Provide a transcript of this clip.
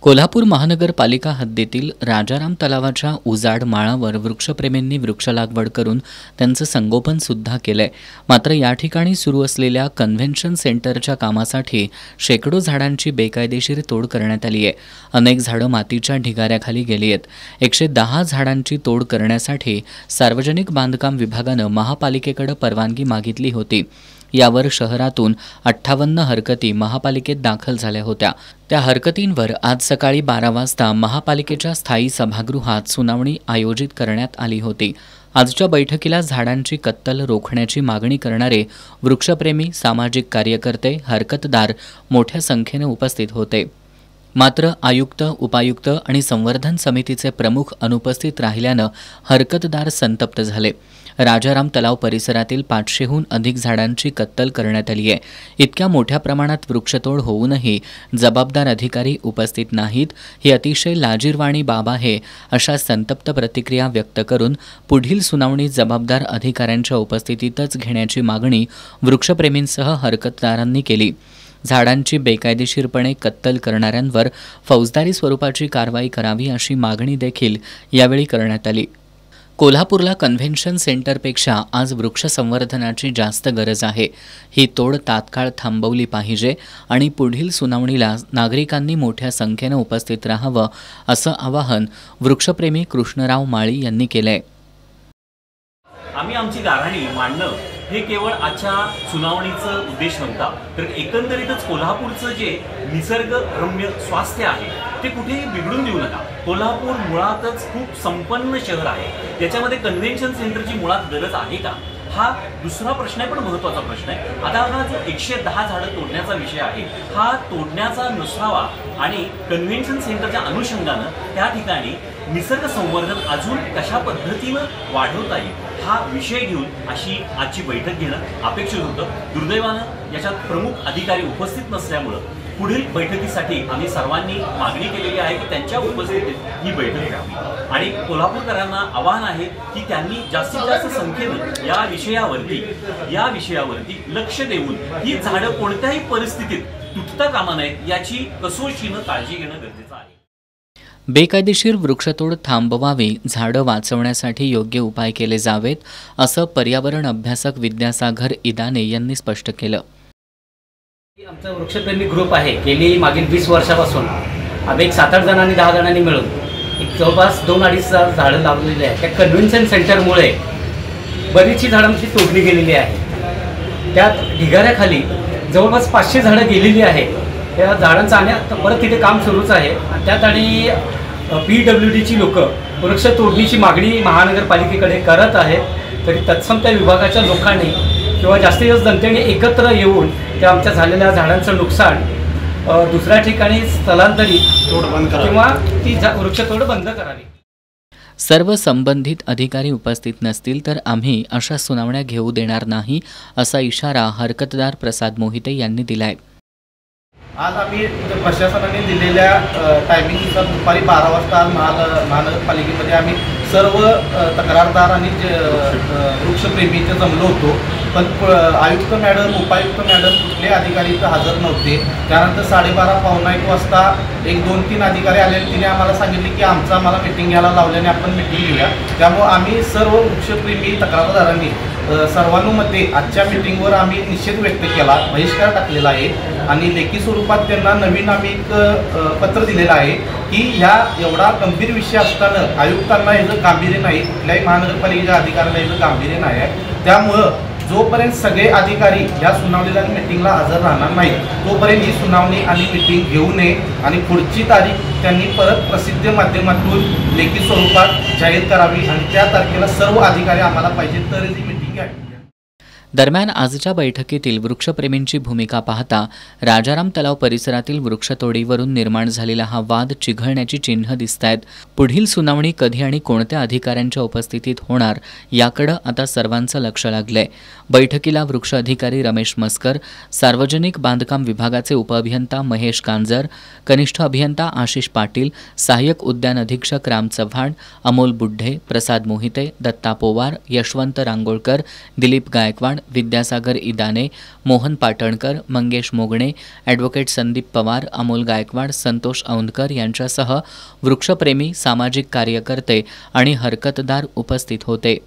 कोल्हापूर महानगरपालिका हद्दीतील राजाराम तलावाच्या उजाड माळावर वृक्षप्रेमींनी वृक्ष लागवड करून त्यांचं संगोपन सुद्धा केलंय। मात्र या ठिकाणी सुरू असलेल्या कन्व्हेन्शन सेंटरच्या कामासाठी शेकडो झाडांची बेकायदेशीर तोड करण्यात आली आहे। अनेक झाडं मातीच्या ढिगाऱ्याखाली गेली आहेत। 110 झाडांची तोड करण्यासाठी सार्वजनिक बांधकाम विभागानं महापालिकेकडे परवानगी मागितली होती। यावर शहरातून 58 हरकती महापालिकेत दाखल झाल्या होत्या। त्या हरकतींवर आज सकाळी 12 वाजता महापालिकेच्या स्थायी सभागृहात सुनावणी आयोजित करण्यात आली होती। आजच्या बैठकीला झाडांची कत्तल रोखण्याची मागणी करणारे वृक्षप्रेमी, सामाजिक कार्यकर्ते, हरकतदार मोठ्या संख्येने उपस्थित होते। मात्र आयुक्त, उपायुक्त आणि संवर्धन समितीचे प्रमुख अनुपस्थित राहिल्यानं हरकतदार संतप्त झाले। राजाराम तलाव परिसरातील 500हून अधिक झाडांची कत्तल करण्यात आली आहे। इतक्या मोठ्या प्रमाणात वृक्षतोड होऊनही जबाबदार अधिकारी उपस्थित नाहीत, ही अतिशय लाजिरवाणी बाब आहे, अशा संतप्त प्रतिक्रिया व्यक्त करून पुढील सुनावणी जबाबदार अधिकाऱ्यांच्या उपस्थितीतच घेण्याची मागणी वृक्षप्रेमींसह हरकतदारांनी केली। झाडांची बेकायदेशीरपणे कत्तल करणाऱ्यांवर फौजदारी स्वरूपाची कारवाई करावी अशी मागणी देखील यावेळी करण्यात आली। कोल्हापूरला कन्व्हेन्शन सेंटरपेक्षा आज वृक्ष संवर्धनाची जास्त गरज आहे। ही तोड तात्काळ थांबवली पाहिजे आणि पुढील सुनावणीला नागरिकांनी मोठ्या संख्येने उपस्थित राहावं, असं आवाहन वृक्षप्रेमी कृष्णराव माळी यांनी केलंय। आम्ही आमची गाऱ्हाणी मांडणं हे केवळ आजच्या सुनावणीचा उद्देश नव्हता, तर एकंदरीतच कोल्हापूरचं जे निसर्गरम्य स्वास्थ्य आहे ते कुठेही बिघडून देऊ नका। कोल्हापूर मुळातच खूप संपन्न शहर आहे, त्याच्यामध्ये कन्व्हेन्शन सेंटरची मुळात गरज आहे का, हा दुसरा प्रश्न आहे, पण महत्त्वाचा प्रश्न आहे। आता हा जो 110 झाडं तोडण्याचा विषय आहे, हा तोडण्याचा नसावा आणि कन्व्हेन्शन सेंटरच्या अनुषंगानं त्या ठिकाणी निसर्ग संवर्धन अजून कशा पद्धतीनं वाढवता येईल हा विषय घेऊन अशी आजची बैठक घेणं अपेक्षित होतं। दुर्दैवानं याच्यात प्रमुख अधिकारी उपस्थित नसल्यामुळं पुढील बैठकीसाठी आम्ही सर्वांनी मागणी केलेली आहे की त्यांच्या उपस्थितीत ही बैठक घ्यावी आणि कोल्हापूरकरांना आवाहन आहे की त्यांनी जास्तीत जास्त संख्येनं या विषयावरती लक्ष देऊन ही झाडं कोणत्याही परिस्थितीत तुटता कामा नयेत याची कसोशीनं काळजी घेणं गरजेचं आहे। बेकायदेशीर वृक्षतोड थांबवावी, झाडं वाचवण्यासाठी योग्य उपाय केले जावेत, असं पर्यावरण अभ्यासक विद्यासागर इदाने यांनी स्पष्ट केलं। आमचा वृक्षप्रेमी ग्रुप आहे, गेली मागील 20 वर्षापासून आम्ही एक 7-8 जणांनी 10 जणांनी मिळून एक जवळपास 2-2.5 झाडं लावलेली आहेत। त्या कन्व्हेन्शन सेंटरमुळे बरीचशी झाडांची तोडली गेलेली आहे। त्यात ढिगाऱ्याखाली जवळपास 500 झाडं गेलेली आहेत। त्या झाडांचं आणि परत तिथे काम सुरूच आहे। त्यात आणि PWDची लोक वृक्ष तोडणीची मागणी महानगरपालिकेकडे करत आहेत, तरी तत्सम त्या विभागाच्या लोकांनी किंवा जास्तीत जास्त जनतेने एकत्र येऊन त्या आमच्या झालेल्या झाडांचं नुकसान दुसऱ्या ठिकाणी स्थलांतरित किंवा ती वृक्षतोड बंद करावी। सर्व संबंधित अधिकारी उपस्थित नसतील तर आम्ही अशा सुनावण्या घेऊ देणार नाही, असा इशारा हरकतदार प्रसाद मोहिते यांनी दिलाय। आज आम्ही प्रशासनाने दिलेल्या टायमिंगनुसार दुपारी 12 वाजता महानगरपालिकेमध्ये आम्ही सर्व तक्रारदार आणि वृक्षप्रेमी इथे जमलो होतो, पण आयुक्त मॅडम, उपायुक्त मॅडम कुठले अधिकारी इथं हजर नव्हते। त्यानंतर 12:30 पावणे 1 वाजता 1-2-3 अधिकारी आले, तिने आम्हाला सांगितले की आम्हाला मीटिंग घ्यायला लावल्याने आपण मीटिंग घेऊया। त्यामुळे आम्ही सर्व वृक्षप्रेमी तक्रारदारांनी सर्वांमध्ये आजच्या मीटिंगवर आम्ही निषेध व्यक्त केला, बहिष्कार टाकलेला आहे आणि लेखी स्वरूपात त्यांना नवीन आम्ही एक पत्र दिलेलं आहे की ह्या एवढा गंभीर विषय असताना आयुक्तांना याचं गांभीर्य नाही, कुठल्याही महानगरपालिकेच्या अधिकाऱ्यांना याचं गांभीर्य नाही आहे। त्यामुळं जोपर्यंत सगळे अधिकारी या सुनावणीला मीटिंगला हजर राहणार नाही तोपर्यंत ही सुनावणी आणि मीटिंग घेऊ नये आणि पुढची तारीख त्यांनी परत प्रसिद्धी माध्यमातून लेखी स्वरूपात जाहीर करावी आणि त्या तारखेला सर्व अधिकारी आम्हाला पाहिजे तर ही मीटिंग घ्यावी। दरम्यान आजच्या बैठकीतील वृक्षप्रेमींची भूमिका पाहता राजाराम तलाव परिसरातील वृक्षतोडीवरून निर्माण झालेला हा वाद चिघळण्याची चिन्ह दिसतायत। पुढील सुनावणी कधी आणि कोणत्या अधिकाऱ्यांच्या उपस्थितीत होणार याकडे आता सर्वांचं लक्ष लागलंय। बैठकीला वृक्ष अधिकारी रमेश मस्कर, सार्वजनिक बांधकाम विभागाचे उपअभियंता महेश कांजर, कनिष्ठ अभियंता आशिष पाटील, सहाय्यक उद्यान अधीक्षक राम चव्हाण, अमोल बुड्ढे, प्रसाद मोहिते, दत्ता पोवार, यशवंत रांगोळकर, दिलीप गायकवाड, पवार, विद्यासागर इदाने, मोहन पाटणकर, मंगेश मोगणे, ॲडव्होकेट संदीप पवार, अमोल गायकवाड, संतोष औंधकर यांच्यासह वृक्षप्रेमी, सामाजिक कार्यकर्ते आणि हरकतदार उपस्थित होते.